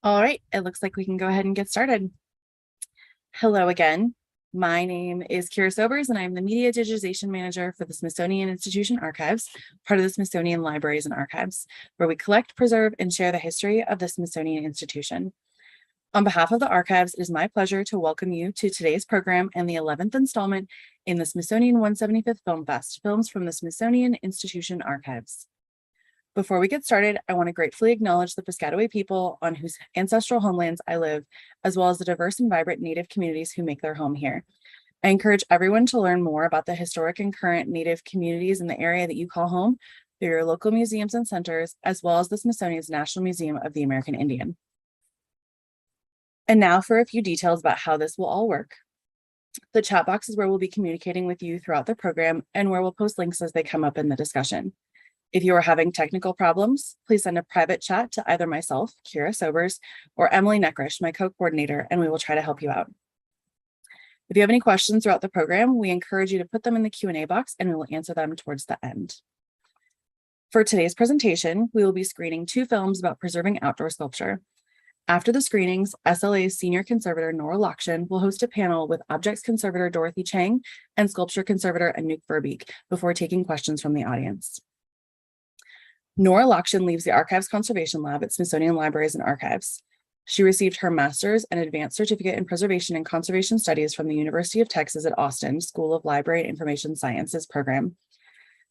All right, it looks like we can go ahead and get started. Hello again. My name is Kira Sobers, and I'm the Media Digitization Manager for the Smithsonian Institution Archives, part of the Smithsonian Libraries and Archives, where we collect, preserve, and share the history of the Smithsonian Institution. On behalf of the archives, it is my pleasure to welcome you to today's program and the 11th installment in the Smithsonian 175th Film Fest, films from the Smithsonian Institution Archives. Before we get started, I want to gratefully acknowledge the Piscataway people on whose ancestral homelands I live, as well as the diverse and vibrant Native communities who make their home here. I encourage everyone to learn more about the historic and current Native communities in the area that you call home through your local museums and centers, as well as the Smithsonian's National Museum of the American Indian. And now for a few details about how this will all work. The chat box is where we'll be communicating with you throughout the program and where we'll post links as they come up in the discussion. If you are having technical problems, please send a private chat to either myself, Kira Sobers, or Emily Neckrish, my co-coordinator, and we will try to help you out. If you have any questions throughout the program, we encourage you to put them in the Q&A box and we will answer them towards the end. For today's presentation, we will be screening 2 films about preserving outdoor sculpture. After the screenings, SLA's senior conservator, Nora Lokshin, will host a panel with objects conservator Dorothy Chang and sculpture conservator Anewerbeek before taking questions from the audience. Nora Lokshin leaves the Archives Conservation Lab at Smithsonian Libraries and Archives. She received her master's and advanced certificate in preservation and conservation studies from the University of Texas at Austin School of Library and Information Sciences program.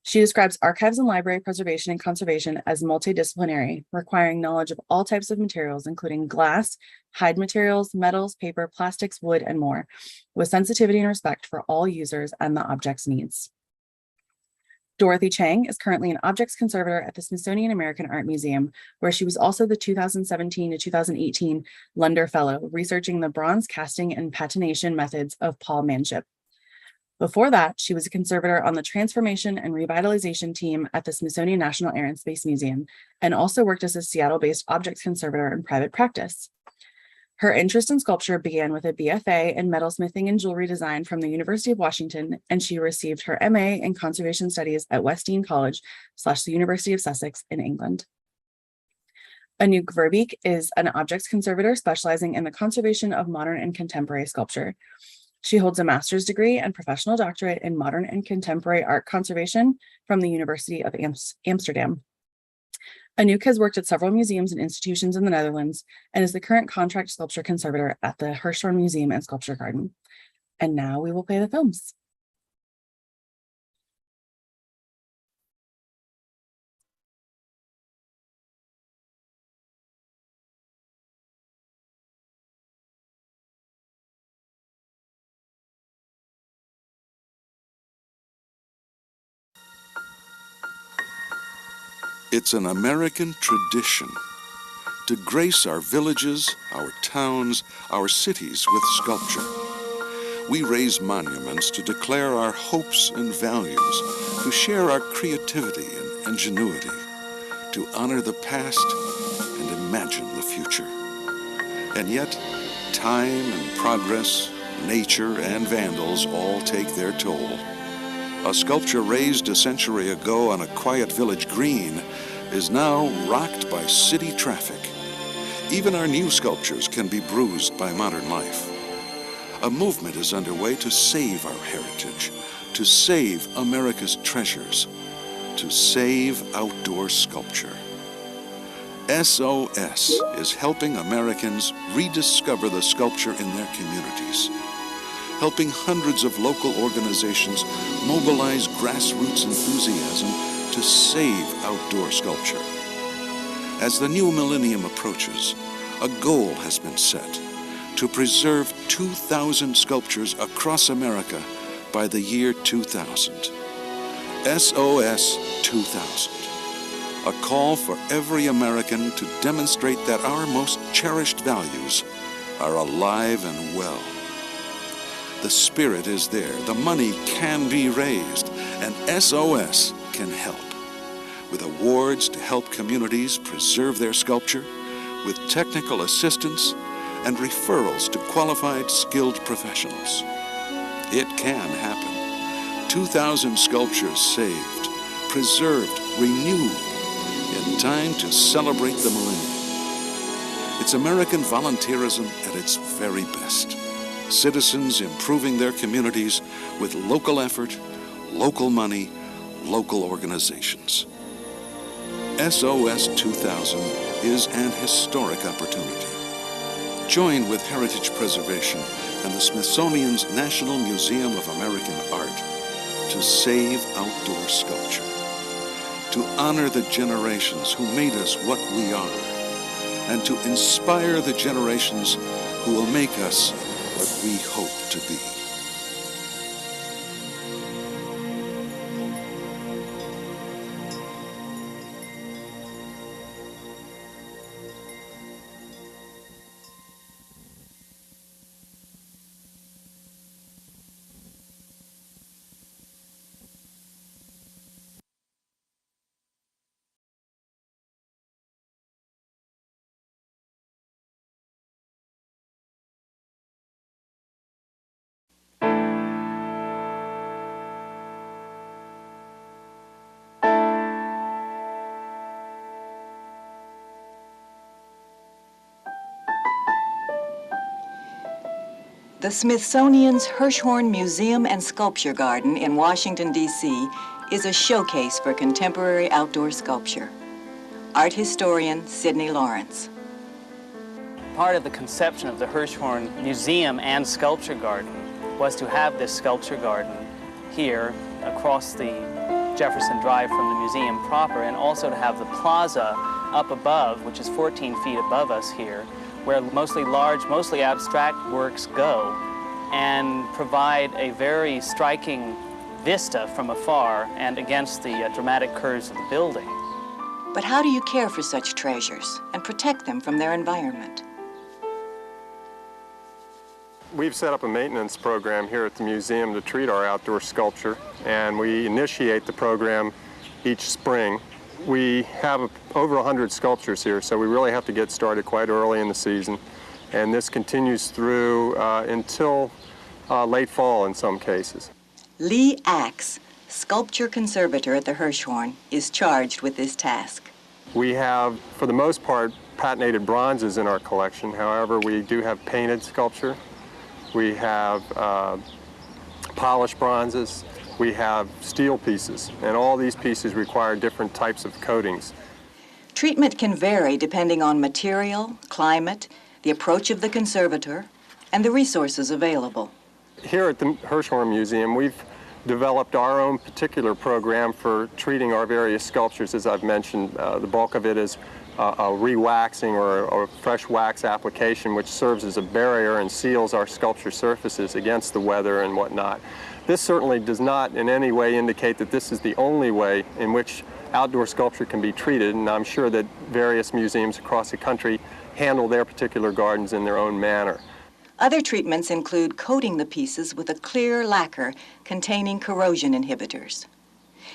She describes archives and library preservation and conservation as multidisciplinary, requiring knowledge of all types of materials, including glass, hide materials, metals, paper, plastics, wood, and more, with sensitivity and respect for all users and the object's needs. Dorothy Chang is currently an objects conservator at the Smithsonian American Art Museum, where she was also the 2017 to 2018 Lunder Fellow, researching the bronze casting and patination methods of Paul Manship. Before that, she was a conservator on the transformation and revitalization team at the Smithsonian National Air and Space Museum, and also worked as a Seattle-based objects conservator in private practice. Her interest in sculpture began with a BFA in metalsmithing and jewelry design from the University of Washington, and she received her MA in conservation studies at Westdean College / the University of Sussex in England. Anewerbeek is an objects conservator specializing in the conservation of modern and contemporary sculpture. She holds a master's degree and professional doctorate in modern and contemporary art conservation from the University of Amsterdam. Anouk has worked at several museums and institutions in the Netherlands and is the current contract sculpture conservator at the Hirschhorn Museum and Sculpture Garden. And now we will play the films. It's an American tradition to grace our villages, our towns, our cities with sculpture. We raise monuments to declare our hopes and values, to share our creativity and ingenuity, to honor the past and imagine the future. And yet, time and progress, nature and vandals all take their toll. A sculpture raised a century ago on a quiet village green is now rocked by city traffic. Even our new sculptures can be bruised by modern life. A movement is underway to save our heritage, to save America's treasures, to save outdoor sculpture. SOS is helping Americans rediscover the sculpture in their communities, helping hundreds of local organizations mobilize grassroots enthusiasm to save outdoor sculpture. As the new millennium approaches, a goal has been set to preserve 2,000 sculptures across America by the year 2000. SOS 2000, a call for every American to demonstrate that our most cherished values are alive and well. The spirit is there, the money can be raised, and SOS can help. With awards to help communities preserve their sculpture, with technical assistance, and referrals to qualified, skilled professionals. It can happen. 2,000 sculptures saved, preserved, renewed, in time to celebrate the millennium. It's American volunteerism at its very best. Citizens improving their communities with local effort, local money, local organizations. SOS 2000 is an historic opportunity. Join with Heritage Preservation and the Smithsonian's National Museum of American Art to save outdoor sculpture, to honor the generations who made us what we are, and to inspire the generations who will make us what we hope to be. The Smithsonian's Hirschhorn Museum and Sculpture Garden in Washington, D.C. is a showcase for contemporary outdoor sculpture. Art historian Sidney Lawrence. Part of the conception of the Hirschhorn Museum and Sculpture Garden was to have this sculpture garden here across the Jefferson Drive from the museum proper, and also to have the plaza up above, which is 14 feet above us here, where mostly large, mostly abstract works go, and provide a very striking vista from afar and against the dramatic curves of the building. But how do you care for such treasures and protect them from their environment? We've set up a maintenance program here at the museum to treat our outdoor sculpture, and we initiate the program each spring. We have over 100 sculptures here, so we really have to get started quite early in the season. And this continues through until late fall in some cases. Lee Axe, sculpture conservator at the Hirschhorn, is charged with this task. We have, for the most part, patinated bronzes in our collection. However, we do have painted sculpture. We have polished bronzes. We have steel pieces, and all these pieces require different types of coatings. Treatment can vary depending on material, climate, the approach of the conservator, and the resources available. Here at the Hirschhorn Museum, we've developed our own particular program for treating our various sculptures. As I've mentioned, the bulk of it is a re-waxing or a fresh wax application, which serves as a barrier and seals our sculpture surfaces against the weather and whatnot. This certainly does not in any way indicate that this is the only way in which outdoor sculpture can be treated, and I'm sure that various museums across the country handle their particular gardens in their own manner. Other treatments include coating the pieces with a clear lacquer containing corrosion inhibitors.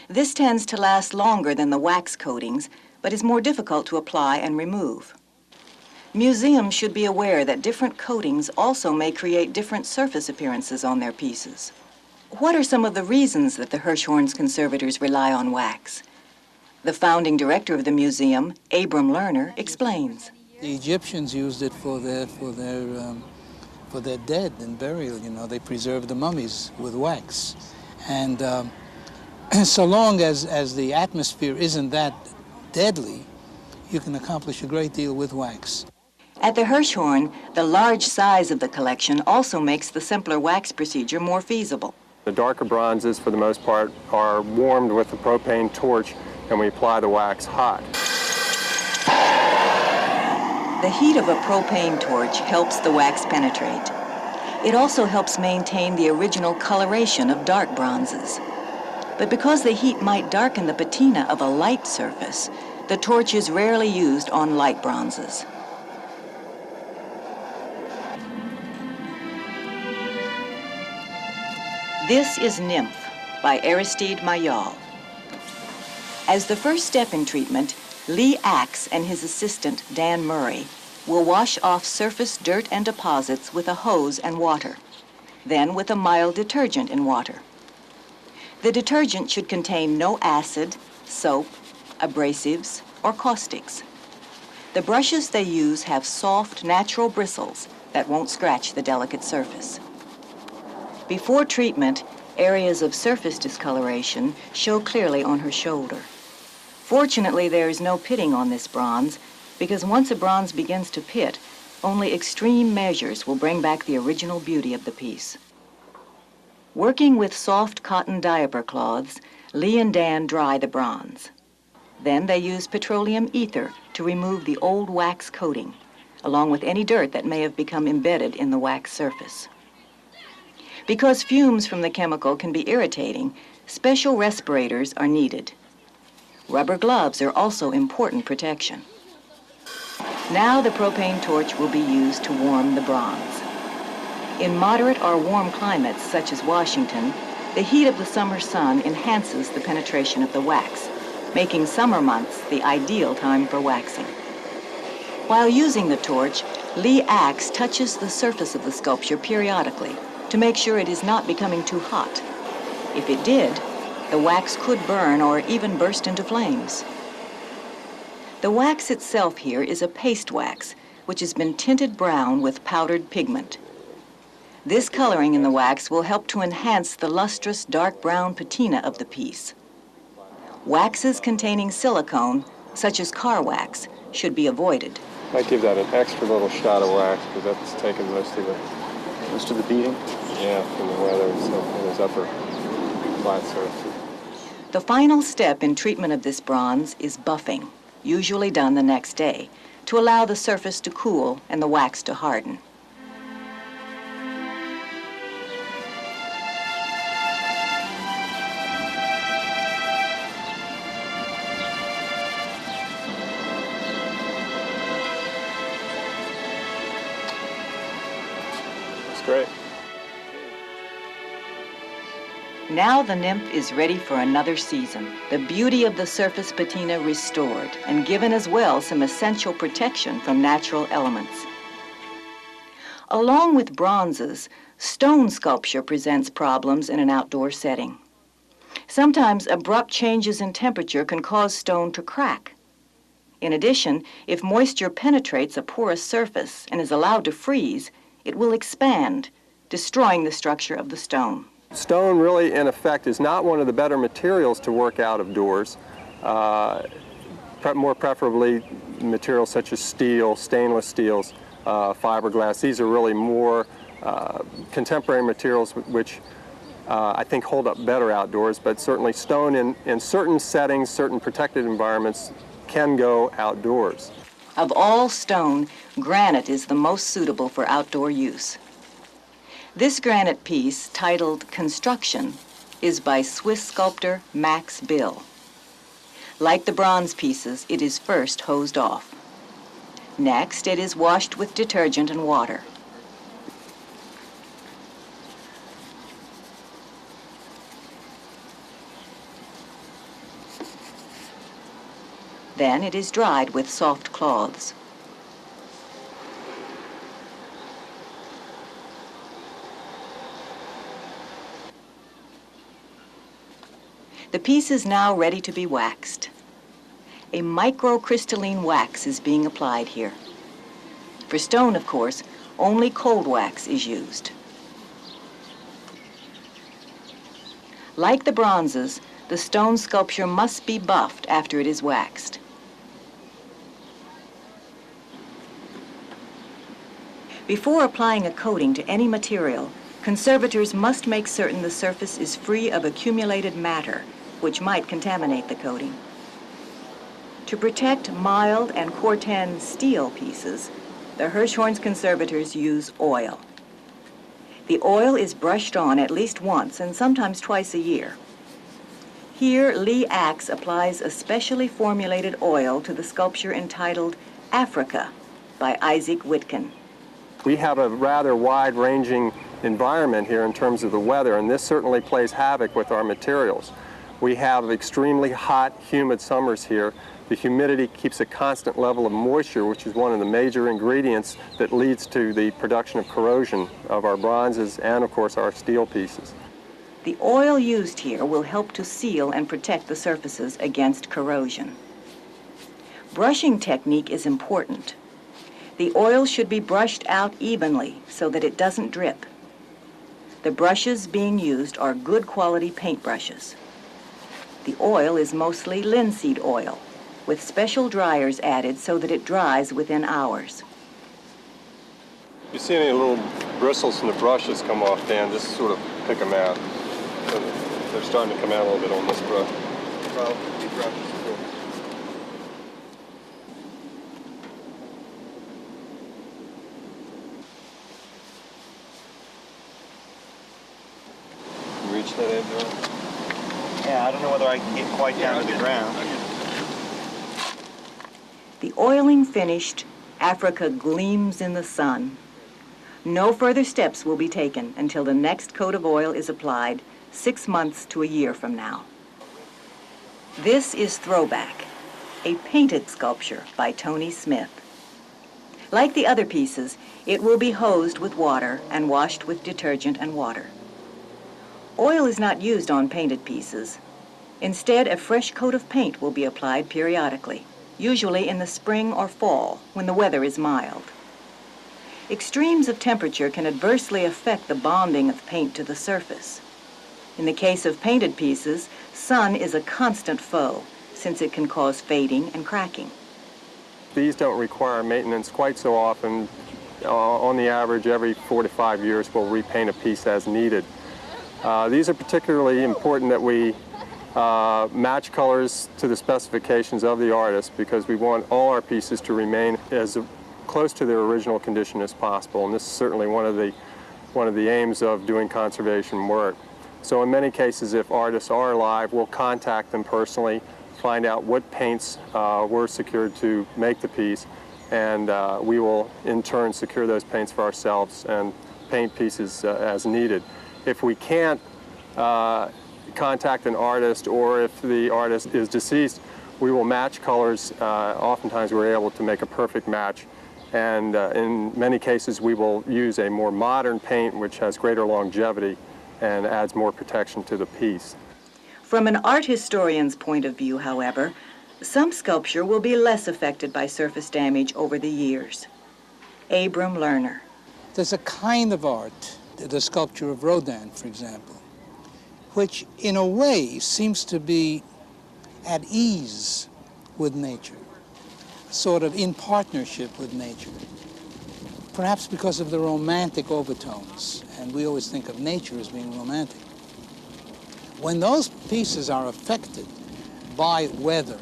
This tends to last longer than the wax coatings, but is more difficult to apply and remove. Museums should be aware that different coatings also may create different surface appearances on their pieces. What are some of the reasons that the Hirschhorn's conservators rely on wax? The founding director of the museum, Abram Lerner, explains. The Egyptians used it for their dead and burial. You know, they preserved the mummies with wax, and so long as the atmosphere isn't that deadly, you can accomplish a great deal with wax. At the Hirschhorn, the large size of the collection also makes the simpler wax procedure more feasible. The darker bronzes, for the most part, are warmed with a propane torch, and we apply the wax hot. The heat of a propane torch helps the wax penetrate. It also helps maintain the original coloration of dark bronzes. But because the heat might darken the patina of a light surface, the torch is rarely used on light bronzes. This is Nymph by Aristide Mayol. As the first step in treatment, Lee Axe and his assistant, Dan Murray, will wash off surface dirt and deposits with a hose and water, then with a mild detergent in water. The detergent should contain no acid, soap, abrasives, or caustics. The brushes they use have soft, natural bristles that won't scratch the delicate surface. Before treatment, areas of surface discoloration show clearly on her shoulder. Fortunately, there is no pitting on this bronze, because once a bronze begins to pit, only extreme measures will bring back the original beauty of the piece. Working with soft cotton diaper cloths, Lee and Dan dry the bronze. Then they use petroleum ether to remove the old wax coating, along with any dirt that may have become embedded in the wax surface. Because fumes from the chemical can be irritating, special respirators are needed. Rubber gloves are also important protection. Now the propane torch will be used to warm the bronze. In moderate or warm climates, such as Washington, the heat of the summer sun enhances the penetration of the wax, making summer months the ideal time for waxing. While using the torch, Lee Axe touches the surface of the sculpture periodically to make sure it is not becoming too hot. If it did, the wax could burn or even burst into flames. The wax itself here is a paste wax, which has been tinted brown with powdered pigment. This coloring in the wax will help to enhance the lustrous dark brown patina of the piece. Waxes containing silicone, such as car wax, should be avoided. Might give that an extra little shot of wax because that's taken most of the beating. Yeah, from the weather and stuff on those upper flat surfaces. The final step in treatment of this bronze is buffing, usually done the next day, to allow the surface to cool and the wax to harden. Great. Now the nymph is ready for another season. The beauty of the surface patina restored and given as well some essential protection from natural elements. Along with bronzes, stone sculpture presents problems in an outdoor setting. Sometimes abrupt changes in temperature can cause stone to crack. In addition, if moisture penetrates a porous surface and is allowed to freeze, it will expand, destroying the structure of the stone. Stone really, in effect, is not one of the better materials to work out of doors. More preferably materials such as steel, stainless steels, fiberglass. These are really more contemporary materials which I think hold up better outdoors, but certainly stone in certain settings, certain protected environments, can go outdoors. Of all stone, granite is the most suitable for outdoor use. This granite piece, titled Construction, is by Swiss sculptor Max Bill. Like the bronze pieces, it is first hosed off. Next, it is washed with detergent and water. Then it is dried with soft cloths. The piece is now ready to be waxed. A microcrystalline wax is being applied here. For stone, of course, only cold wax is used. Like the bronzes, the stone sculpture must be buffed after it is waxed. Before applying a coating to any material, conservators must make certain the surface is free of accumulated matter, which might contaminate the coating. To protect mild and Corten steel pieces, the Hirschhorn's conservators use oil. The oil is brushed on at least once and sometimes twice a year. Here, Lee Axe applies a specially formulated oil to the sculpture entitled Africa by Isaac Witkin. We have a rather wide-ranging environment here in terms of the weather, and this certainly plays havoc with our materials. We have extremely hot, humid summers here. The humidity keeps a constant level of moisture, which is one of the major ingredients that leads to the production of corrosion of our bronzes and, of course, our steel pieces. The oil used here will help to seal and protect the surfaces against corrosion. Brushing technique is important. The oil should be brushed out evenly so that it doesn't drip. The brushes being used are good quality paint brushes. The oil is mostly linseed oil, with special dryers added so that it dries within hours. If you see any little bristles from the brushes come off, Dan, just sort of pick them out. So they're starting to come out a little bit on this brush. Well, these brushes. Reach that edge on? Yeah, I don't know whether I can get quite down to the ground. The oiling finished, Africa gleams in the sun. No further steps will be taken until the next coat of oil is applied 6 months to a year from now. This is Throwback, a painted sculpture by Tony Smith. Like the other pieces, it will be hosed with water and washed with detergent and water. Oil is not used on painted pieces. Instead, a fresh coat of paint will be applied periodically, usually in the spring or fall when the weather is mild. Extremes of temperature can adversely affect the bonding of paint to the surface. In the case of painted pieces, sun is a constant foe, since it can cause fading and cracking. These don't require maintenance quite so often. On the average, every 4 to 5 years, we'll repaint a piece as needed. These are particularly important that we match colors to the specifications of the artist, because we want all our pieces to remain as close to their original condition as possible, and this is certainly one of the aims of doing conservation work. So in many cases, if artists are alive, we'll contact them personally, find out what paints were secured to make the piece, and we will in turn secure those paints for ourselves and paint pieces as needed. If we can't contact an artist, or if the artist is deceased, we will match colors. Oftentimes we're able to make a perfect match, and in many cases we will use a more modern paint which has greater longevity and adds more protection to the piece. From an art historian's point of view, however, some sculpture will be less affected by surface damage over the years. Abram Lerner. There's a kind of art, the sculpture of Rodin, for example, which in a way seems to be at ease with nature, sort of in partnership with nature, perhaps because of the romantic overtones, and we always think of nature as being romantic. When those pieces are affected by weather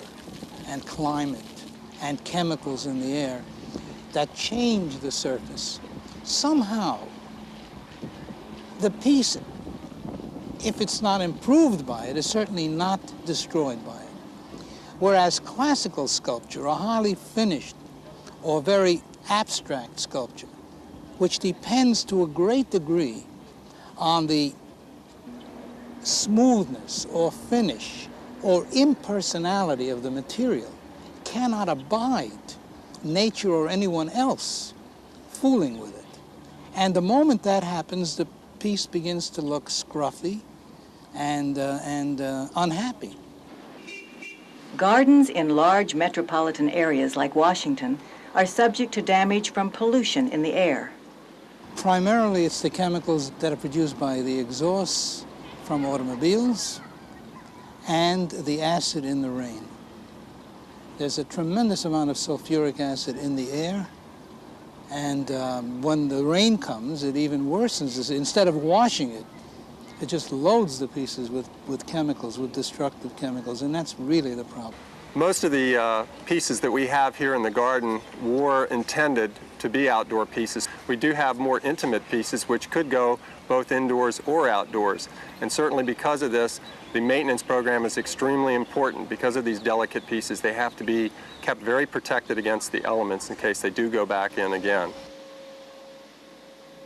and climate and chemicals in the air that change the surface, somehow the piece, if it's not improved by it, is certainly not destroyed by it. Whereas classical sculpture, a highly finished or very abstract sculpture, which depends to a great degree on the smoothness or finish or impersonality of the material, cannot abide nature or anyone else fooling with it. And the moment that happens, the piece begins to look scruffy and unhappy. Gardens in large metropolitan areas like Washington are subject to damage from pollution in the air. Primarily, it's the chemicals that are produced by the exhausts from automobiles and the acid in the rain. There's a tremendous amount of sulfuric acid in the air, and when the rain comes, it even worsens this. Instead of washing it, it just loads the pieces with chemicals, with destructive chemicals, and that's really the problem. Most of the pieces that we have here in the garden were intended to be outdoor pieces. We do have more intimate pieces which could go both indoors or outdoors. And certainly because of this, the maintenance program is extremely important. Because of these delicate pieces, they have to be kept very protected against the elements in case they do go back in again.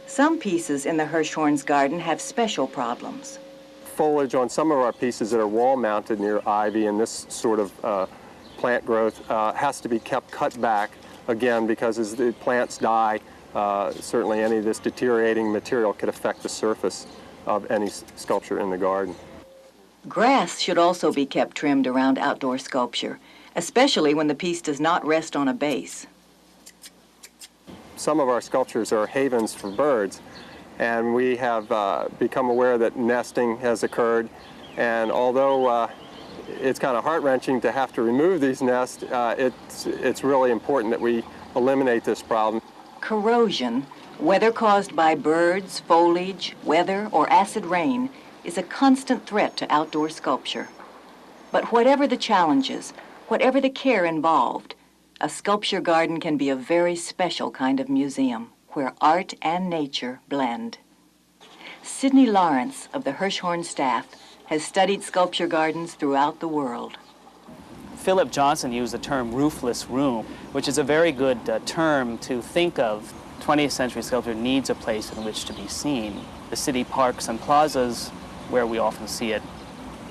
Some pieces in the Hirschhorn's garden have special problems. Foliage on some of our pieces that are wall mounted near ivy and this sort of plant growth has to be kept cut back, again, because as the plants die, certainly any of this deteriorating material could affect the surface of any sculpture in the garden. Grass should also be kept trimmed around outdoor sculpture, especially when the piece does not rest on a base. Some of our sculptures are havens for birds, and we have become aware that nesting has occurred. And although it's kind of heart-wrenching to have to remove these nests, it's really important that we eliminate this problem. Corrosion, whether caused by birds, foliage, weather, or acid rain, is a constant threat to outdoor sculpture. But whatever the challenges, whatever the care involved, a sculpture garden can be a very special kind of museum where art and nature blend. Sidney Lawrence of the Hirschhorn staff has studied sculpture gardens throughout the world. Philip Johnson used the term roofless room, which is a very good term to think of. 20th century sculpture needs a place in which to be seen. The city parks and plazas, where we often see it,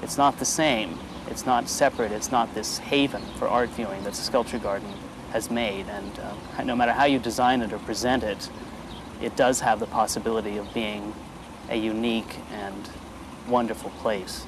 it's not the same. It's not separate. It's not this haven for art viewing that the sculpture garden has made. And no matter how you design it or present it, it does have the possibility of being a unique and wonderful place.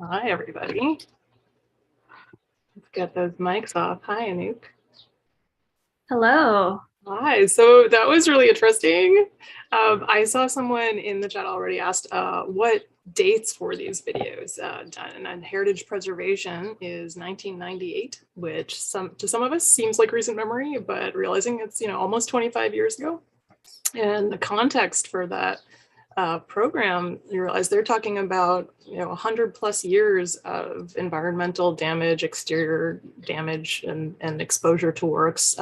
Hi, everybody. Let's get those mics off. Hi, Anouk. Hello. Hi. So that was really interesting. I saw someone in the chat already asked what dates for these videos done, and heritage preservation is 1998, which to some of us seems like recent memory, but realizing it's almost 25 years ago. And the context for that program, you realize they're talking about 100+ years of environmental damage, exterior damage, and exposure to works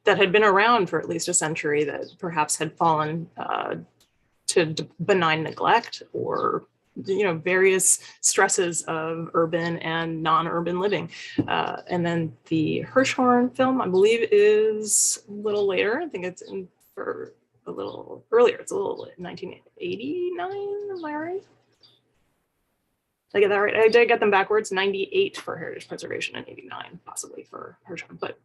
that had been around for at least a century that perhaps had fallen to benign neglect or various stresses of urban and non-urban living. And then the Hirschhorn film, I believe, is a little later. I think it's in for a little earlier. It's a little 1989. Am I right? Did I get that right? I did get them backwards. 98 for heritage preservation and 89 possibly for Hirschhorn, but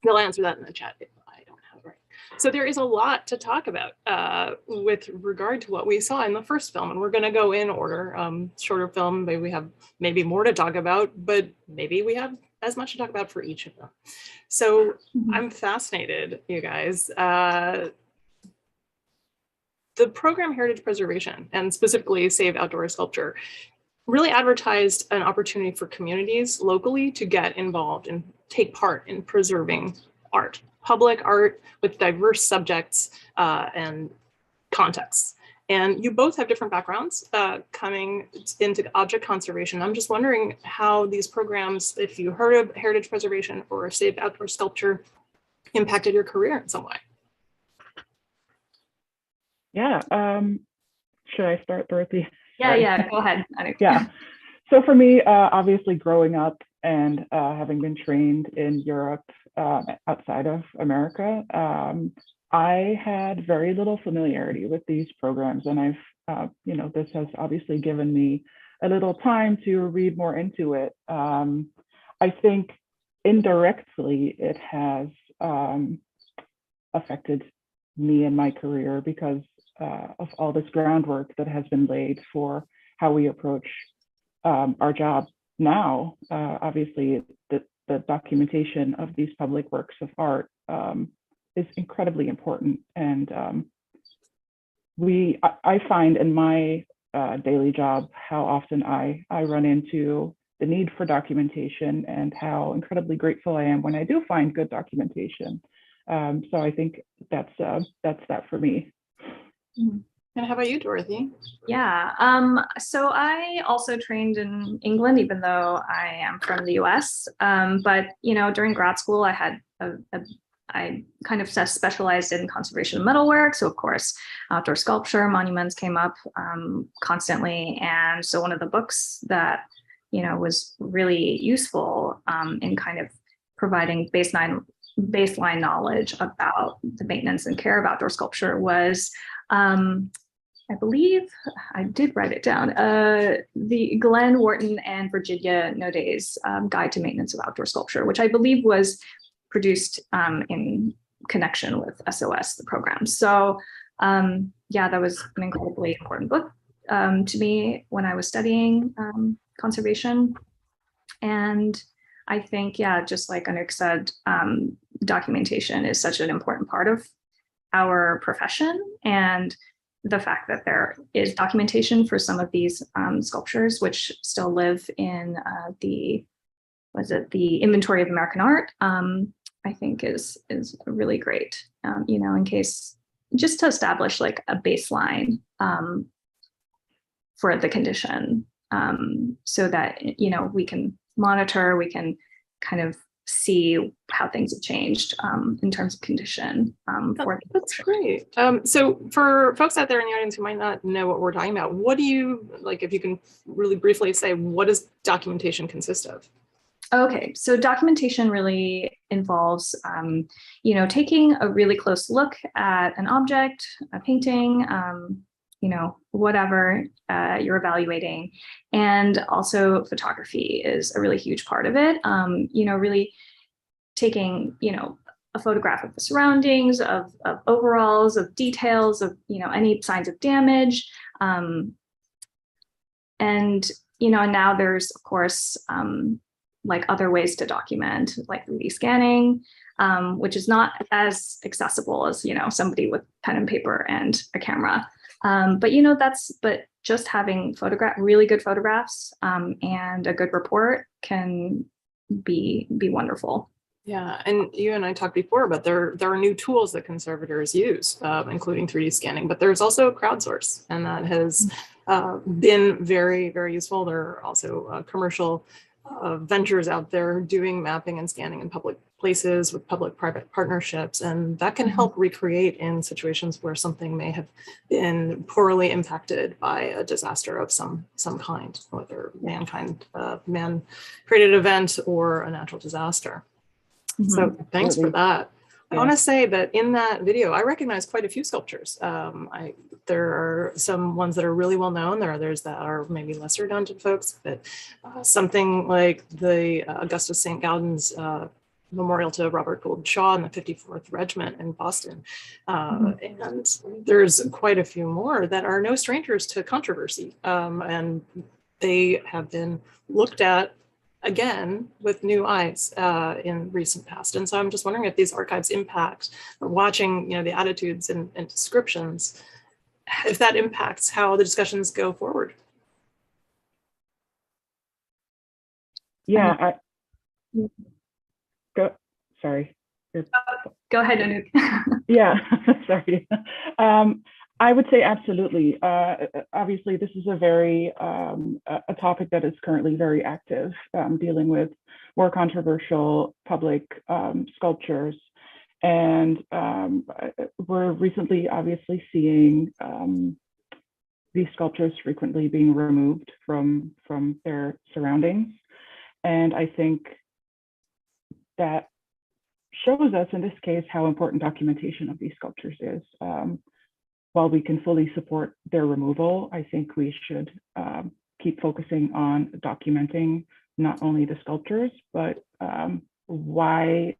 they'll answer that in the chat if I don't have it right. So there is a lot to talk about with regard to what we saw in the first film, and we're going to go in order. Shorter film, maybe we have more to talk about, but maybe we have as much to talk about for each of them. So I'm fascinated, you guys. The program Heritage Preservation, and specifically Save Outdoor Sculpture, really advertised an opportunity for communities locally to get involved and take part in preserving art, public art with diverse subjects and contexts. And you both have different backgrounds coming into object conservation. I'm just wondering how these programs, if you heard of Heritage Preservation or Save Outdoor Sculpture, impacted your career in some way. Yeah. Should I start, Dorothy? Yeah, go ahead. Yeah. So for me, obviously growing up and having been trained in Europe outside of America, I had very little familiarity with these programs. And I've, this has obviously given me a little time to read more into it. I think indirectly it has affected me and my career because of all this groundwork that has been laid for how we approach our job now. Obviously, the documentation of these public works of art is incredibly important. And I find in my daily job how often I run into the need for documentation and how incredibly grateful I am when I do find good documentation. So I think that's that for me. And how about you, Dorothy? Yeah, so I also trained in England, even though I am from the US. But during grad school, I had I kind of specialized in conservation of metalwork. So of course, outdoor sculpture, monuments came up constantly. And so one of the books that, was really useful in kind of providing baseline knowledge about the maintenance and care of outdoor sculpture was, I believe I did write it down, the Glenn Wharton and Virginia Noday's Guide to Maintenance of Outdoor Sculpture, which I believe was produced in connection with SOS, the program. So yeah, that was an incredibly important book to me when I was studying conservation. And I think, yeah, just like Anouk said, documentation is such an important part of our profession. And the fact that there is documentation for some of these sculptures, which still live in the Inventory of American Art, I think is really great, in case, just to establish like a baseline for the condition, so that, we can monitor, we can kind of see how things have changed in terms of condition. That's great. So for folks out there in the audience who might not know what we're talking about, what do you, like, if you can really briefly say, what does documentation consist of? Okay, so documentation really involves, taking a really close look at an object, a painting, whatever you're evaluating. And also photography is a really huge part of it. Really taking, a photograph of the surroundings, of overalls, of details, of, any signs of damage. And, now there's, of course, like other ways to document, like 3D scanning, which is not as accessible as, somebody with pen and paper and a camera. But just having really good photographs and a good report can be wonderful. Yeah, and you and I talked before, but there are new tools that conservators use, including 3D scanning, but there's also crowdsource, and that has been very, very useful. There are also commercial ventures out there doing mapping and scanning in public places with public-private partnerships, and that can help recreate in situations where something may have been poorly impacted by a disaster of some kind, whether man-created event or a natural disaster. Mm-hmm. So thanks for that. Yeah. I want to say that in that video, I recognize quite a few sculptures. There are some ones that are really well known. There are others that are maybe lesser known to folks, but something like the Augustus St. Gaudens memorial to Robert Gould Shaw in the 54th Regiment in Boston. And there's quite a few more that are no strangers to controversy. And they have been looked at again with new eyes in recent past. And so I'm just wondering if these archives impact, or watching, the attitudes and descriptions, if that impacts how the discussions go forward. Yeah, sorry. Go ahead, Anouk. Yeah, sorry. I would say absolutely. Obviously, this is a very a topic that is currently very active, dealing with more controversial public sculptures, and we're recently obviously seeing these sculptures frequently being removed from their surroundings, and I think that shows us in this case how important documentation of these sculptures is. While we can fully support their removal, I think we should keep focusing on documenting not only the sculptures, but why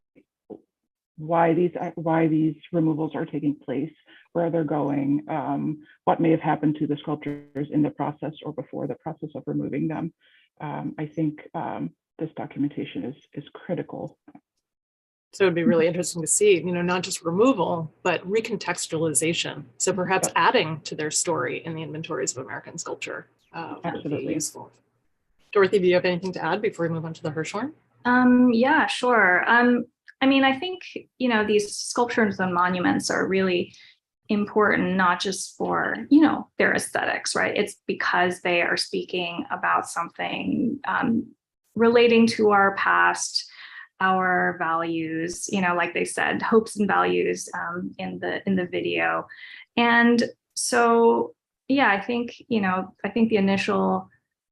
these removals are taking place, where they're going, what may have happened to the sculptures in the process or before the process of removing them. I think this documentation is critical. So it'd be really interesting to see, you know, not just removal, but recontextualization. So perhaps adding to their story in the inventories of American sculpture would be useful. Dorothy, do you have anything to add before we move on to the Hirschhorn? Yeah, sure. I mean, I think, you know, these sculptures and monuments are really important, not just for, you know, their aesthetics, right? It's because they are speaking about something relating to our past, our values, you know, like they said, hopes and values in the video. And so, yeah, I think, you know, I think the initial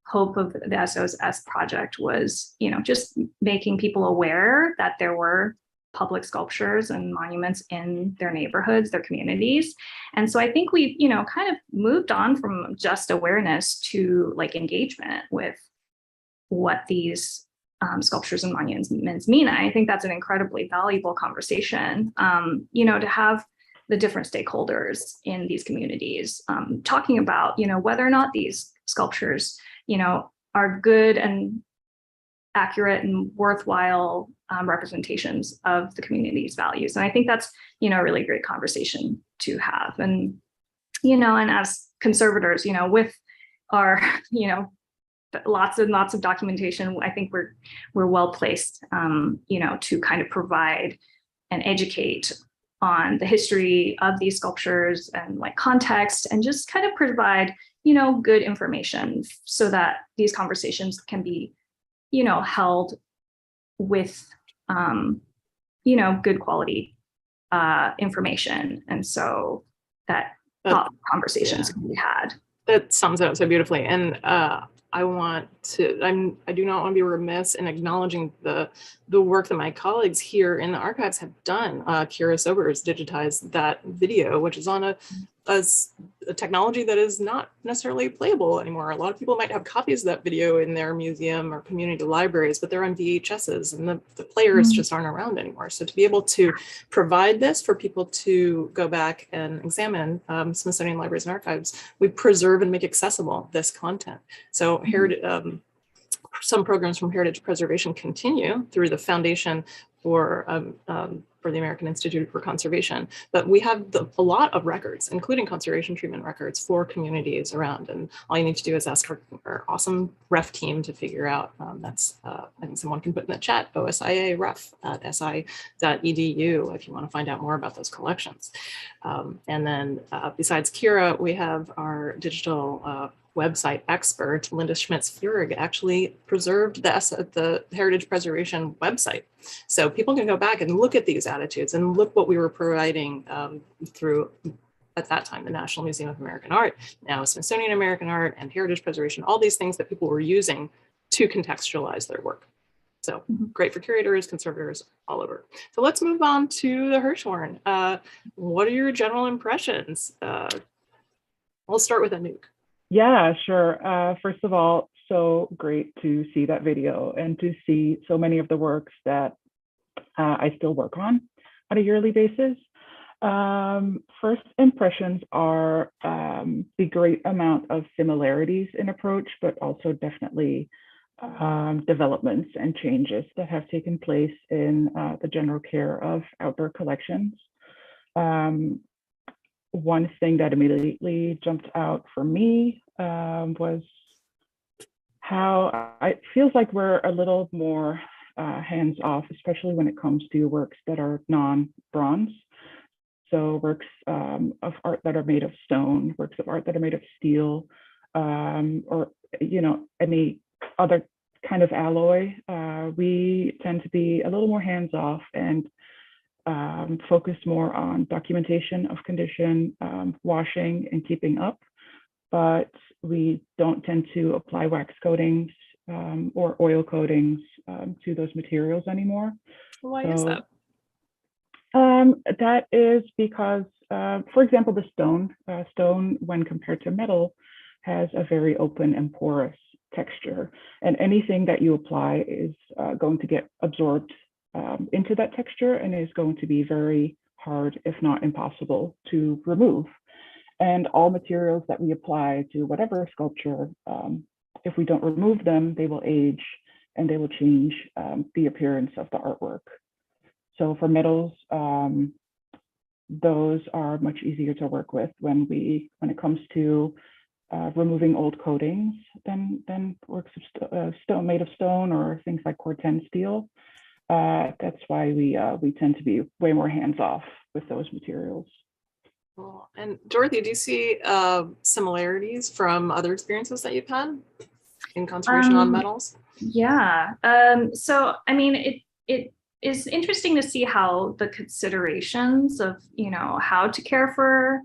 hope of the SOS project was, you know, just making people aware that there were public sculptures and monuments in their neighborhoods, their communities. And so I think we've, you know, kind of moved on from just awareness to like engagement with what these sculptures and monuments mean. I think that's an incredibly valuable conversation, you know, to have the different stakeholders in these communities talking about, you know, whether or not these sculptures, you know, are good and accurate and worthwhile representations of the community's values. And I think that's, you know, a really great conversation to have. And, you know, and as conservators, you know, with our, you know, lots and lots of documentation, I think we're well placed, you know, to kind of provide and educate on the history of these sculptures and like context, and just kind of provide, you know, good information so that these conversations can be, you know, held with, you know, good quality information. And so that thoughtful conversations can be had. That sums it up so beautifully. And I do not want to be remiss in acknowledging the work that my colleagues here in the archives have done. Kira Sobers digitized that video, which is on a technology that is not necessarily playable anymore. A lot of people might have copies of that video in their museum or community libraries, but they're on VHSs and the players just aren't around anymore. So to be able to provide this for people to go back and examine, Smithsonian Libraries and Archives, we preserve and make accessible this content. So some programs from Heritage Preservation continue through the Foundation for the American Institute for Conservation, but we have a lot of records, including conservation treatment records for communities around. And all you need to do is ask our awesome ref team to figure out. That's, I think someone can put in the chat, OSIA ref at si.edu if you want to find out more about those collections. And then besides Kira, we have our digital website expert, Linda Schmitz-Furig, actually preserved the Heritage Preservation website. So people can go back and look at these attitudes and look what we were providing through, at that time, the National Museum of American Art, now Smithsonian American Art and Heritage Preservation, all these things that people were using to contextualize their work. So great for curators, conservators, all over. So let's move on to the Hirschhorn. What are your general impressions? We'll start with Anouk. Yeah, sure. First of all, so great to see that video and to see so many of the works that I still work on a yearly basis. First impressions are the great amount of similarities in approach, but also definitely developments and changes that have taken place in the general care of outdoor collections. One thing that immediately jumped out for me was how it feels like we're a little more hands-off, especially when it comes to works that are non-bronze. So works of art that are made of stone, works of art that are made of steel, or you know, any other kind of alloy. We tend to be a little more hands-off and focus more on documentation of condition, washing and keeping up, but we don't tend to apply wax coatings or oil coatings to those materials anymore. Why is that? That is because, for example, the stone, when compared to metal, has a very open and porous texture, and anything that you apply is going to get absorbed into that texture and is going to be very hard, if not impossible, to remove. And all materials that we apply to whatever sculpture, if we don't remove them, they will age and they will change the appearance of the artwork. So for metals, those are much easier to work with when it comes to removing old coatings than works of stone made of stone or things like Corten steel. That's why we tend to be way more hands off with those materials. Cool. And Dorothy, do you see similarities from other experiences that you've had in conservation on metals? Yeah. So, I mean, it is interesting to see how the considerations of, how to care for,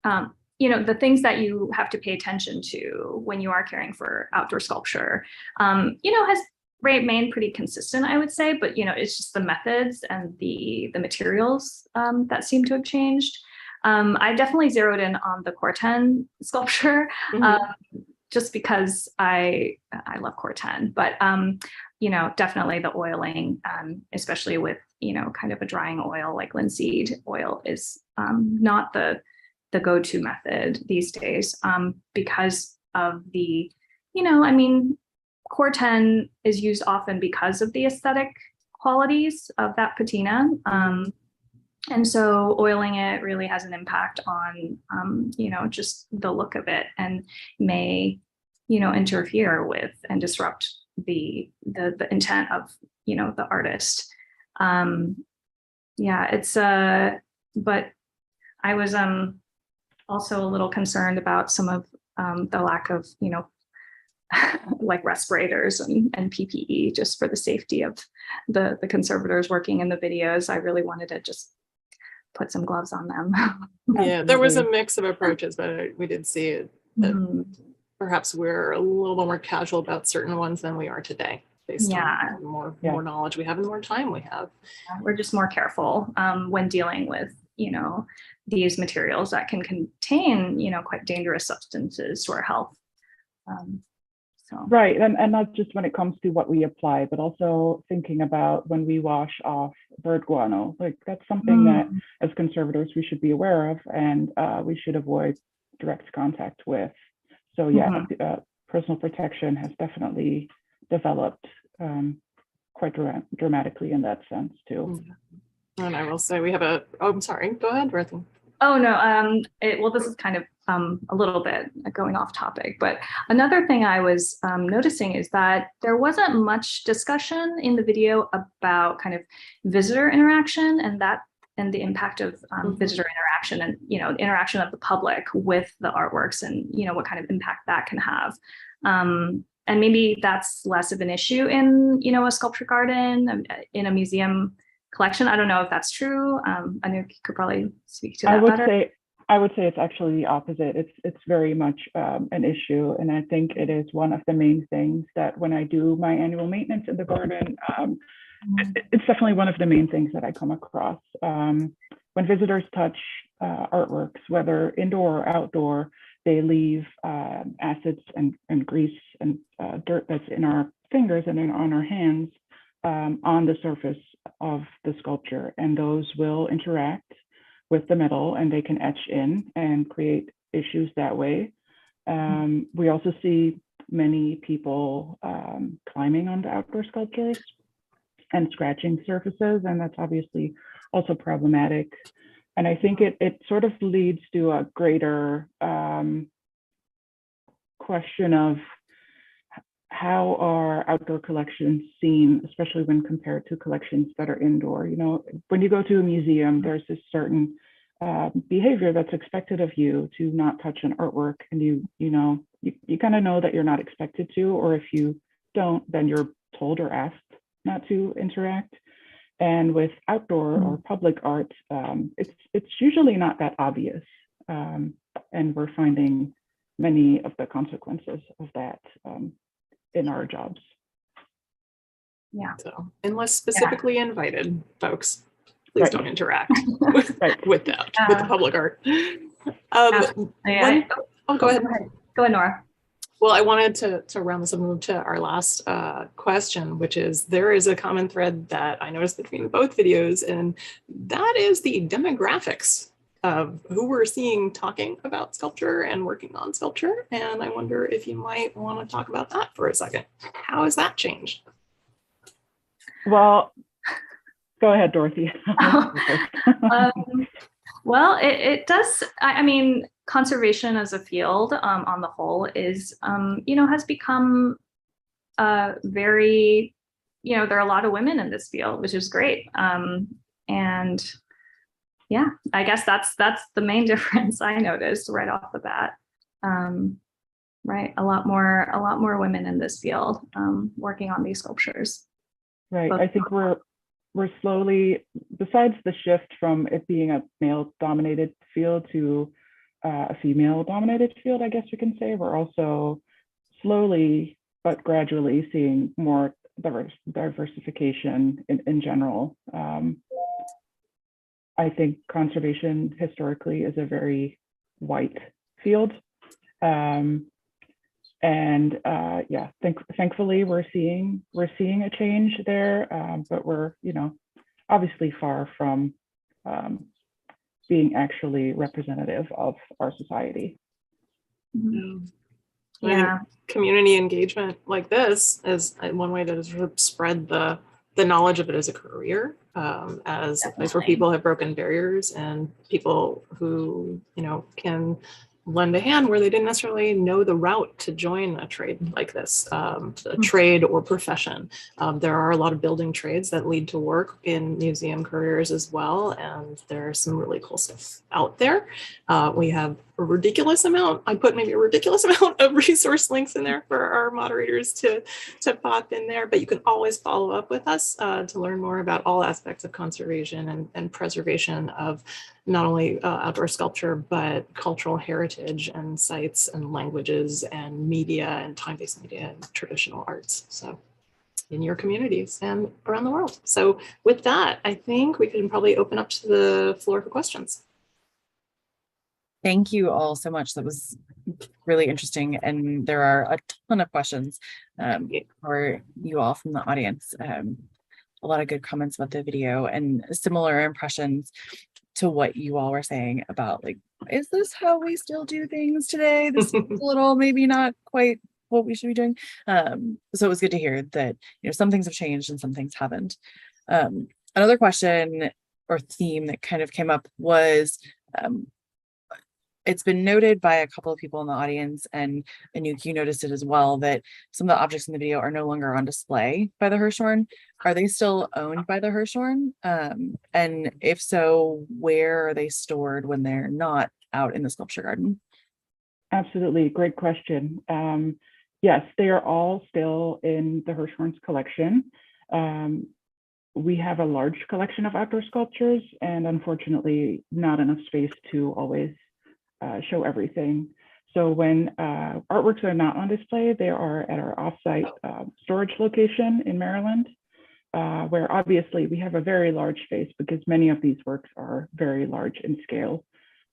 the things that you have to pay attention to when you are caring for outdoor sculpture, has remained pretty consistent, I would say, but, it's just the methods and the materials that seem to have changed. I definitely zeroed in on the Corten sculpture. Just because I love Corten, but definitely the oiling, especially with kind of a drying oil like linseed oil is not the go-to method these days, because of the Corten is used often because of the aesthetic qualities of that patina. And so oiling it really has an impact on, just the look of it, and may, interfere with and disrupt the intent of, the artist. But I was also a little concerned about some of the lack of, like respirators and PPE, just for the safety of the conservators working in the videos. I really wanted to just put some gloves on them. Yeah, there was a mix of approaches, but we did see it. Perhaps we're a little more casual about certain ones than we are today, based on more knowledge we have and more time we have. We're just more careful when dealing with, these materials that can contain, quite dangerous substances to our health. Right, and not just when it comes to what we apply, but also thinking about when we wash off bird guano. Like that's something that as conservators we should be aware of, and we should avoid direct contact with. So personal protection has definitely developed quite dramatically in that sense too. And I will say we have I'm sorry, go ahead, Dorothy. Oh no, well, this is kind of a little bit going off topic, but another thing I was noticing is that there wasn't much discussion in the video about kind of visitor interaction and the impact of visitor interaction and, interaction of the public with the artworks and, what kind of impact that can have. And maybe that's less of an issue in, a sculpture garden, in a museum collection. I don't know if that's true. I know you could probably speak to that better. I would say it's actually the opposite. It's very much an issue, and I think it is one of the main things that when I do my annual maintenance in the garden, it's definitely one of the main things that I come across. When visitors touch artworks, whether indoor or outdoor, they leave acids and grease and dirt that's in our fingers and on our hands on the surface of the sculpture, and those will interact with the metal and they can etch in and create issues that way. We also see many people climbing onto outdoor sculptures and scratching surfaces, and that's obviously also problematic. And I think it sort of leads to a greater question of how are outdoor collections seen, especially when compared to collections that are indoor. When you go to a museum, there's this certain behavior that's expected of you to not touch an artwork, and you kind of know that you're not expected to, or if you don't, then you're told or asked not to interact. And with outdoor or public art, it's usually not that obvious, and we're finding many of the consequences of that in our jobs. Yeah. So unless specifically invited, folks, please don't interact with the public art. Oh, go ahead. Go ahead, Nora. Well, I wanted to round this up and move to our last question, which is, there is a common thread that I noticed between both videos, and that is the demographics of who we're seeing talking about sculpture and working on sculpture. And I wonder if you might want to talk about that for a second. How has that changed? Well, Go ahead, Dorothy. Well, it does. I mean, conservation as a field on the whole is, has become very, there are a lot of women in this field, which is great. And yeah, I guess that's the main difference I noticed right off the bat. Right, a lot more women in this field working on these sculptures. Right, I think we're slowly, besides the shift from it being a male-dominated field to a female-dominated field, I guess we can say, we're also slowly but gradually seeing more diversification in general. I think conservation historically is a very white field. Thankfully we're seeing a change there, but we're obviously far from being actually representative of our society. Mm-hmm. Yeah, community engagement like this is one way that has sort of spread the knowledge of it as a career, as a place where people have broken barriers and people who can lend a hand where they didn't necessarily know the route to join a trade like this, a trade or profession. There are a lot of building trades that lead to work in museum careers as well, and there's some really cool stuff out there. We have a ridiculous amount, I put maybe a ridiculous amount of resource links in there for our moderators to pop in there, but you can always follow up with us to learn more about all aspects of conservation and preservation of not only outdoor sculpture, but cultural heritage and sites and languages and media and time-based media and traditional arts. So in your communities and around the world. So with that, I think we can probably open up to the floor for questions. Thank you all so much. That was really interesting. And there are a ton of questions for you all from the audience. A lot of good comments about the video and similar impressions to what you all were saying about, like, is this how we still do things today? This is a little, maybe not quite what we should be doing. So it was good to hear that, some things have changed and some things haven't. Another question or theme that kind of came up was, it's been noted by a couple of people in the audience, and Anouk, you noticed it as well, that some of the objects in the video are no longer on display by the Hirschhorn. Are they still owned by the Hirschhorn? And if so, where are they stored when they're not out in the sculpture garden? Absolutely, great question. Yes, they are all still in the Hirschhorn's collection. We have a large collection of outdoor sculptures, and unfortunately not enough space to always show everything. So when artworks are not on display, they are at our offsite storage location in Maryland, where obviously we have a very large space because many of these works are very large in scale.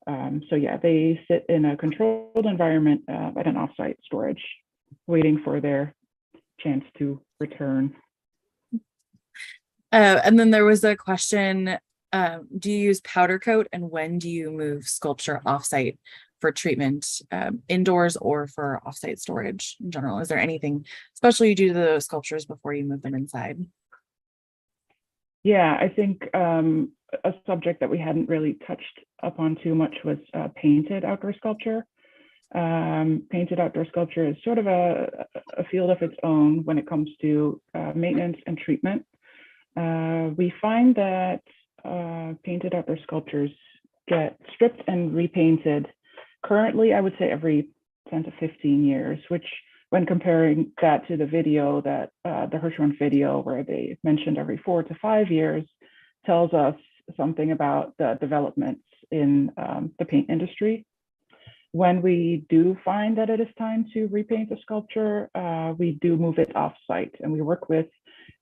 So yeah, they sit in a controlled environment at an offsite storage, waiting for their chance to return. And then there was a question, do you use powder coat, and when do you move sculpture offsite for treatment, indoors or for offsite storage in general? Is there anything special you do to the sculptures before you move them inside? Yeah, I think a subject that we hadn't really touched upon too much was painted outdoor sculpture. Painted outdoor sculpture is sort of a field of its own when it comes to maintenance and treatment. We find that painted outdoor sculptures get stripped and repainted currently, I would say every 10 to 15 years, which when comparing that to the video, that the Hirschhorn video where they mentioned every 4 to 5 years, tells us something about the developments in the paint industry. When we do find that it is time to repaint a sculpture, we do move it off-site, and we work with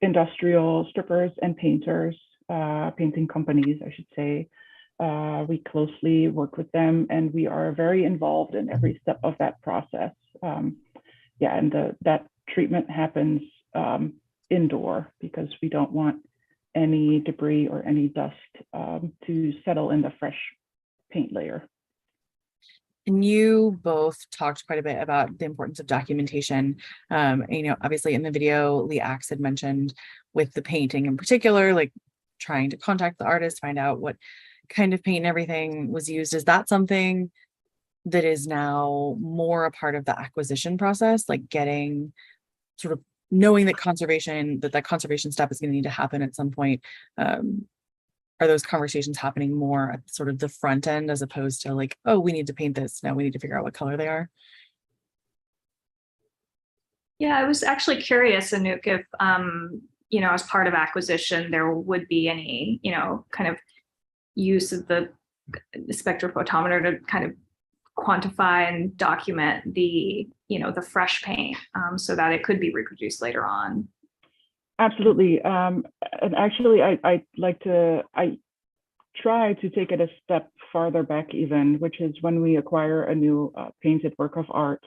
industrial strippers and painters, painting companies, I should say. We closely work with them, and we are very involved in every step of that process. Yeah, and that treatment happens indoor because we don't want any debris or any dust to settle in the fresh paint layer. And you both talked quite a bit about the importance of documentation. Obviously in the video, Lee Axe had mentioned with the painting in particular, like trying to contact the artist, find out what kind of paint and everything was used. Is that something that is now more a part of the acquisition process, like getting sort of knowing that that conservation step is going to need to happen at some point? Are those conversations happening more at sort of the front end as opposed to like, oh, we need to paint this, now we need to figure out what color they are? Yeah, I was actually curious, Anouk, if as part of acquisition, there would be any, kind of use of the spectrophotometer to kind of quantify and document the fresh paint, so that it could be reproduced later on. Absolutely. And actually, I try to take it a step farther back even, which is when we acquire a new painted work of art,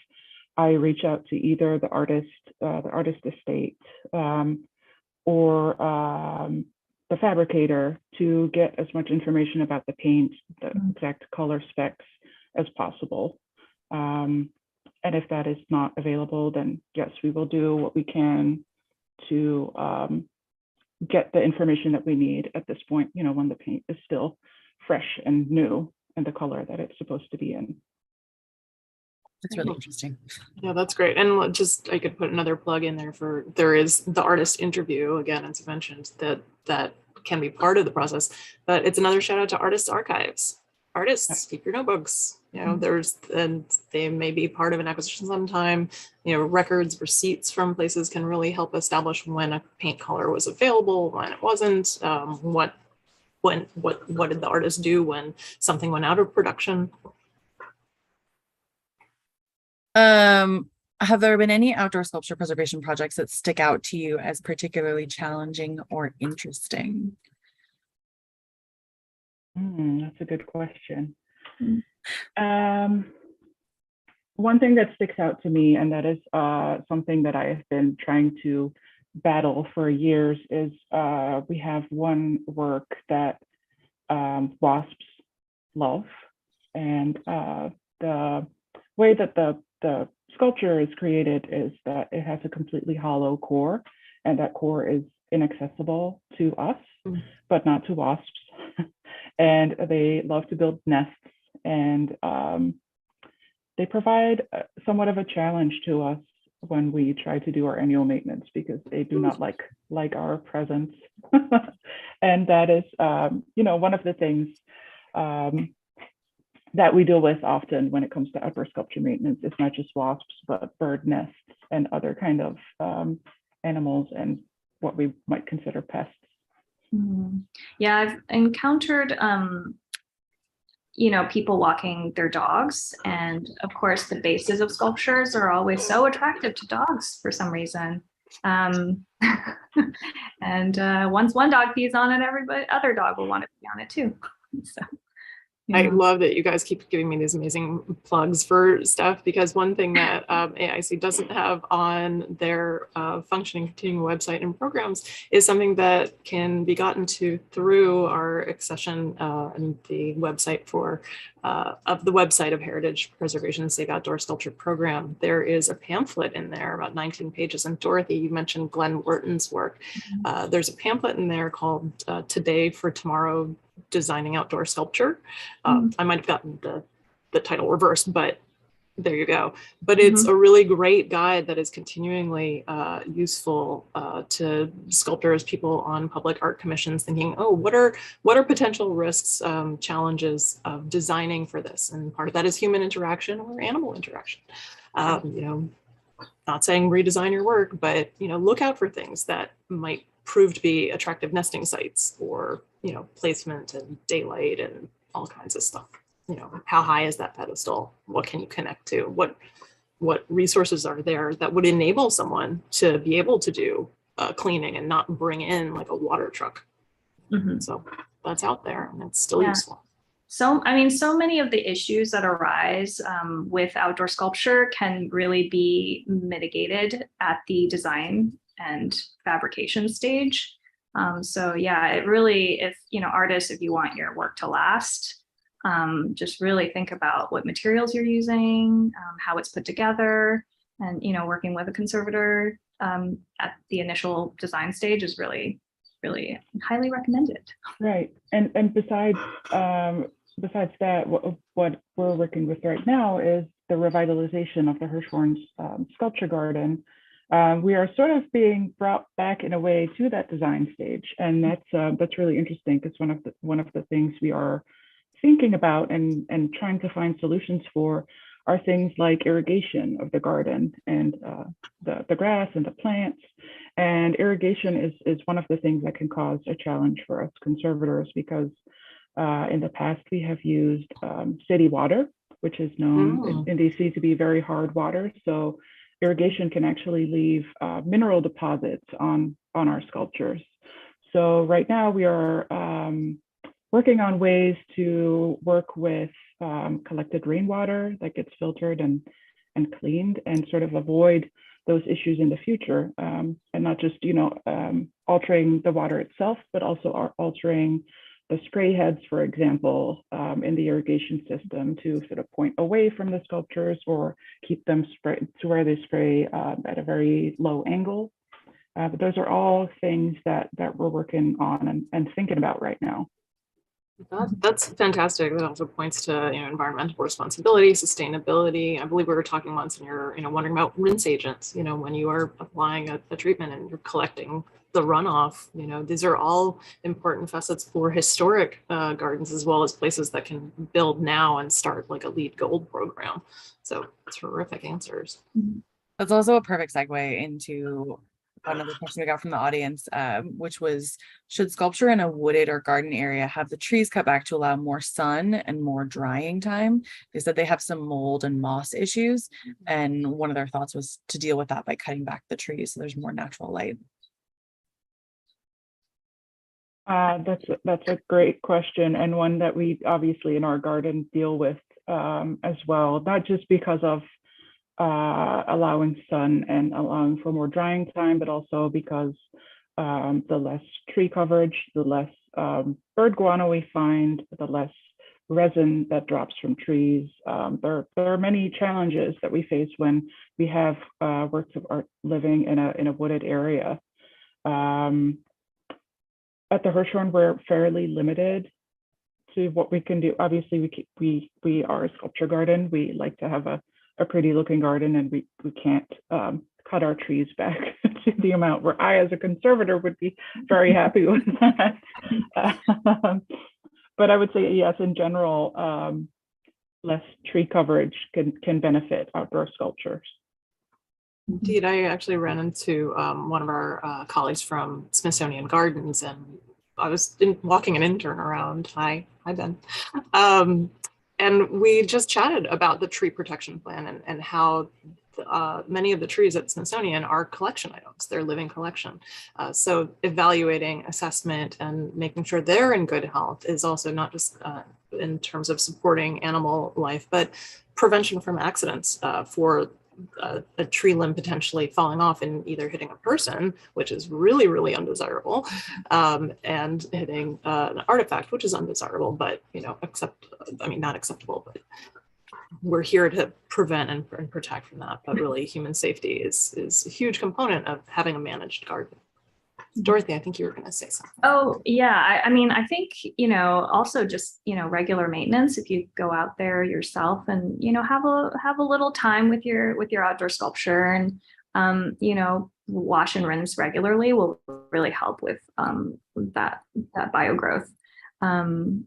I reach out to either the artist estate, or the fabricator to get as much information about the paint, the exact color specs as possible. And if that is not available, then yes, we will do what we can to get the information that we need at this point, when the paint is still fresh and new and the color that it's supposed to be in. That's really interesting. Yeah, that's great. And I could put another plug in there there is the artist interview, again, as you mentioned, that can be part of the process, but it's another shout out to artists' archives. Artists, keep your notebooks. And they may be part of an acquisition sometime. Records, receipts from places can really help establish when a paint color was available, when it wasn't, what did the artist do when something went out of production. Have there been any outdoor sculpture preservation projects that stick out to you as particularly challenging or interesting? That's a good question. One thing that sticks out to me, and that is something that I have been trying to battle for years, is we have one work that wasps love, and the way that the sculpture is created is that it has a completely hollow core, and that core is inaccessible to us, but not to wasps. And they love to build nests, and they provide somewhat of a challenge to us when we try to do our annual maintenance, because they do not like our presence. And that is, one of the things that we deal with often when it comes to outdoor sculpture maintenance. It's not just wasps, but bird nests and other kind of animals and what we might consider pests. Yeah, I've encountered people walking their dogs, and of course the bases of sculptures are always so attractive to dogs for some reason. And once one dog pees on it, other dog will want to pee on it too. So I love that you guys keep giving me these amazing plugs for stuff, because one thing that AIC doesn't have on their functioning continuing website and programs is something that can be gotten to through our accession and the website of Heritage Preservation Safe Outdoor Sculpture Program. There is a pamphlet in there, about 19 pages. And Dorothy, you mentioned Glenn Wharton's work. There's a pamphlet in there called Today for Tomorrow, Designing Outdoor Sculpture. I might have gotten the title reversed, but there you go. But it's a really great guide that is continuingly useful to sculptors, people on public art commissions, thinking, oh, what are potential risks, challenges of designing for this? And part of that is human interaction or animal interaction. Not saying redesign your work, but look out for things that might prove to be attractive nesting sites, or placement and daylight and all kinds of stuff. How high is that pedestal? What can you connect to? What resources are there that would enable someone to be able to do cleaning and not bring in like a water truck? So that's out there, and it's still useful. So many of the issues that arise with outdoor sculpture can really be mitigated at the design and fabrication stage. It really, if artists, if you want your work to last, just really think about what materials you're using, how it's put together, and working with a conservator at the initial design stage is really really highly recommended. Right. And besides that, what we're working with right now is the revitalization of the Hirschhorn sculpture garden. We are sort of being brought back in a way to that design stage, and that's really interesting because one of the things we are thinking about and trying to find solutions for are things like irrigation of the garden and the grass and the plants. And irrigation is one of the things that can cause a challenge for us conservators because in the past we have used city water, which is known in DC to be very hard water. So irrigation can actually leave mineral deposits on our sculptures. So right now we are working on ways to work with collected rainwater that gets filtered and cleaned and sort of avoid those issues in the future, and not just altering the water itself, but also altering the spray heads, for example, in the irrigation system to sort of point away from the sculptures or keep them sprayed to where they spray at a very low angle. But those are all things that we're working on and thinking about right now. That's fantastic. That also points to environmental responsibility, sustainability. I believe we were talking once, and you're wondering about rinse agents. When you are applying a treatment and you're collecting the runoff, these are all important facets for historic gardens as well as places that can build now and start like a LEED Gold program. So terrific answers. That's also a perfect segue into another question we got from the audience, which was, should sculpture in a wooded or garden area have the trees cut back to allow more sun and more drying time? They said they have some mold and moss issues, and one of their thoughts was to deal with that by cutting back the trees so there's more natural light. That's a great question, and one that we obviously in our garden deal with as well, not just because of allowing sun and allowing for more drying time, but also because the less tree coverage, the less bird guano we find, the less resin that drops from trees. There are many challenges that we face when we have works of art living in a wooded area. At the Hirschhorn, we're fairly limited to what we can do. Obviously, we are a sculpture garden. We like to have a pretty looking garden, and we can't cut our trees back to the amount where I, as a conservator, would be very happy with that. But I would say, yes, in general, less tree coverage can benefit outdoor sculptures. Indeed, I actually ran into one of our colleagues from Smithsonian Gardens, and I was walking an intern around. Hi, Ben. And we just chatted about the tree protection plan and how many of the trees at Smithsonian are collection items, they're living collection. So evaluating, assessment, and making sure they're in good health is also not just in terms of supporting animal life, but prevention from accidents for a tree limb potentially falling off and either hitting a person, which is really, really undesirable, and hitting an artifact, which is undesirable, but not acceptable. But we're here to prevent and protect from that. But really, human safety is a huge component of having a managed garden. Dorothy, I think you were going to say something. Oh, yeah. I think, also just, regular maintenance. If you go out there yourself and, have a little time with your outdoor sculpture and, wash and rinse regularly will really help with that biogrowth. And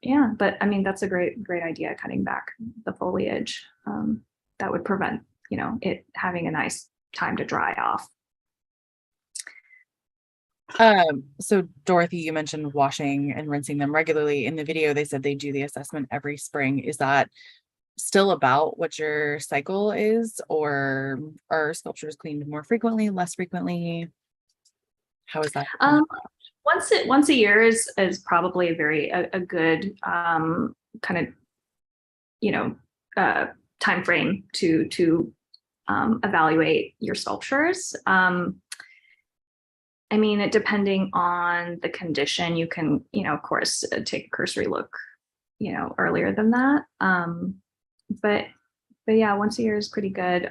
yeah, but that's a great idea, cutting back the foliage. That would prevent, it having a nice time to dry off. So Dorothy, you mentioned washing and rinsing them regularly. In the video, they said they do the assessment every spring. Is that still about what your cycle is, or are sculptures cleaned more frequently, less frequently? How is that? Once a year is probably a good kind of time frame to evaluate your sculptures. Depending on the condition, you can, of course, take a cursory look, earlier than that. But yeah, once a year is pretty good.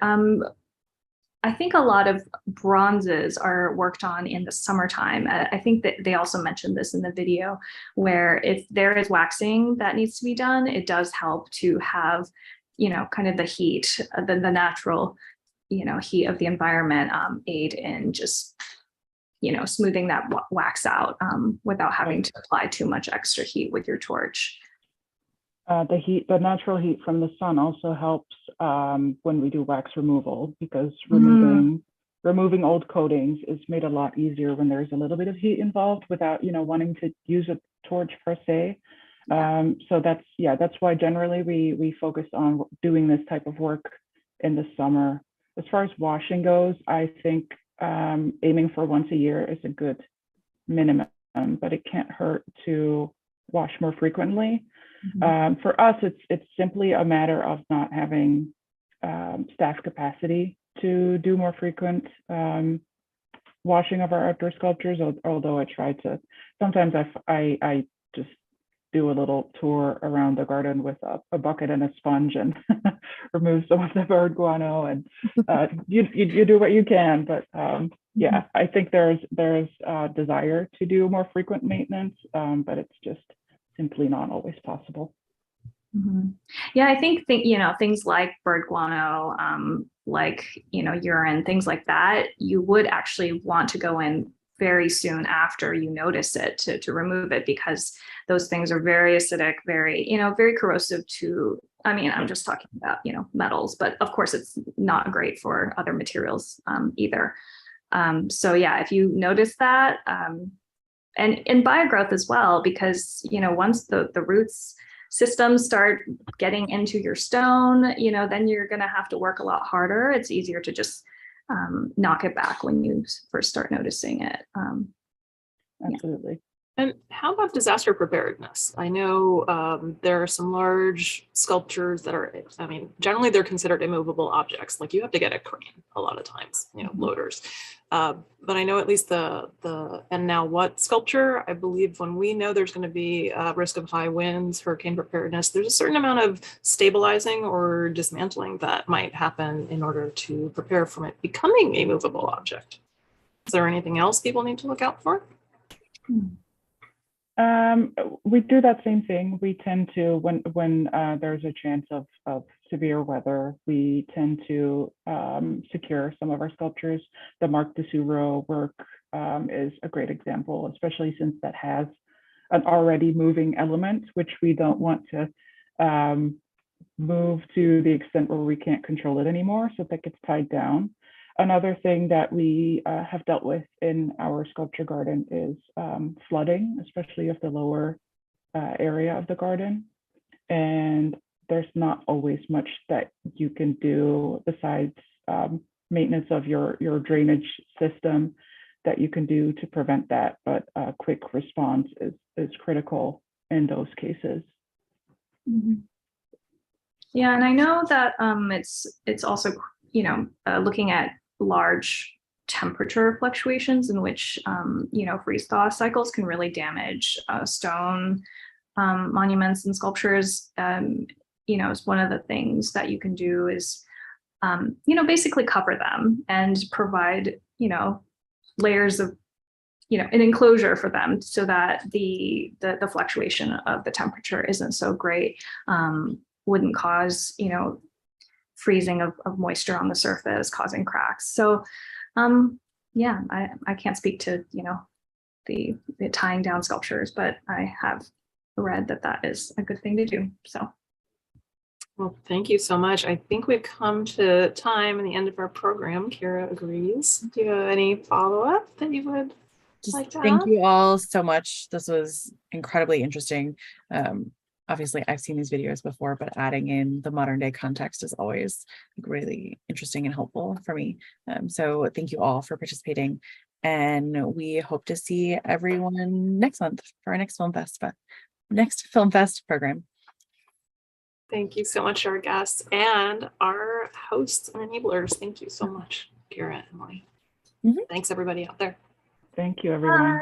I think a lot of bronzes are worked on in the summertime. I think that they also mentioned this in the video, where if there is waxing that needs to be done, it does help to have, kind of the heat, the natural, heat of the environment aid in just, smoothing that wax out without having to apply too much extra heat with your torch. The natural heat from the sun also helps when we do wax removal, because removing old coatings is made a lot easier when there's a little bit of heat involved without, wanting to use a torch per se. So that's why generally we focus on doing this type of work in the summer. As far as washing goes, I think aiming for once a year is a good minimum, but it can't hurt to wash more frequently. For us, it's simply a matter of not having staff capacity to do more frequent washing of our outdoor sculptures, although I try to. Sometimes I just do a little tour around the garden with a bucket and a sponge and remove some of the bird guano, and you do what you can. But yeah, I think there's a desire to do more frequent maintenance, but it's just simply not always possible. Yeah, I think things like bird guano, like urine, things like that, you would actually want to go in very soon after you notice it to remove it, because those things are very acidic, very very corrosive to, I'm just talking about metals, but of course it's not great for other materials either. So yeah, if you notice that, and in biogrowth as well, because once the roots systems start getting into your stone, then you're going to have to work a lot harder. It's easier to just knock it back when you first start noticing it. Absolutely. And how about disaster preparedness? I know there are some large sculptures that are, generally they're considered immovable objects. Like you have to get a crane a lot of times, loaders. But I know at least the And Now What sculpture, I believe when we know there's going to be a risk of high winds, hurricane preparedness, there's a certain amount of stabilizing or dismantling that might happen in order to prepare from it becoming a movable object. Is there anything else people need to look out for? We do that same thing. We tend to, when there's a chance of severe weather, we tend to secure some of our sculptures. The Marc de Souvreau work is a great example, especially since that has an already moving element, which we don't want to move to the extent where we can't control it anymore, so that gets tied down. Another thing that we have dealt with in our sculpture garden is flooding, especially of the lower area of the garden. And there's not always much that you can do besides maintenance of your drainage system that you can do to prevent that. But a quick response is critical in those cases. Yeah, and I know that it's also looking at large temperature fluctuations in which freeze thaw cycles can really damage stone monuments and sculptures. It's one of the things that you can do is basically cover them and provide layers of an enclosure for them, so that the fluctuation of the temperature isn't so great, wouldn't cause freezing of moisture on the surface, causing cracks. So yeah, I can't speak to the tying down sculptures, but I have read that is a good thing to do. So well, thank you so much. I think we've come to time and the end of our program. Kira agrees. Do you have any follow-up that you would like to Thank add? you all so much. This was incredibly interesting. Obviously, I've seen these videos before, but adding in the modern day context is always really interesting and helpful for me. So thank you all for participating. And we hope to see everyone next month for our next Film Fest program. Thank you so much, our guests and our hosts and enablers. Thank you so much, Kira and Emily. Thanks, everybody out there. Thank you, everyone.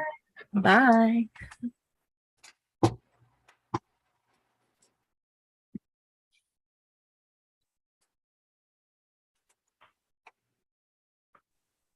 Bye.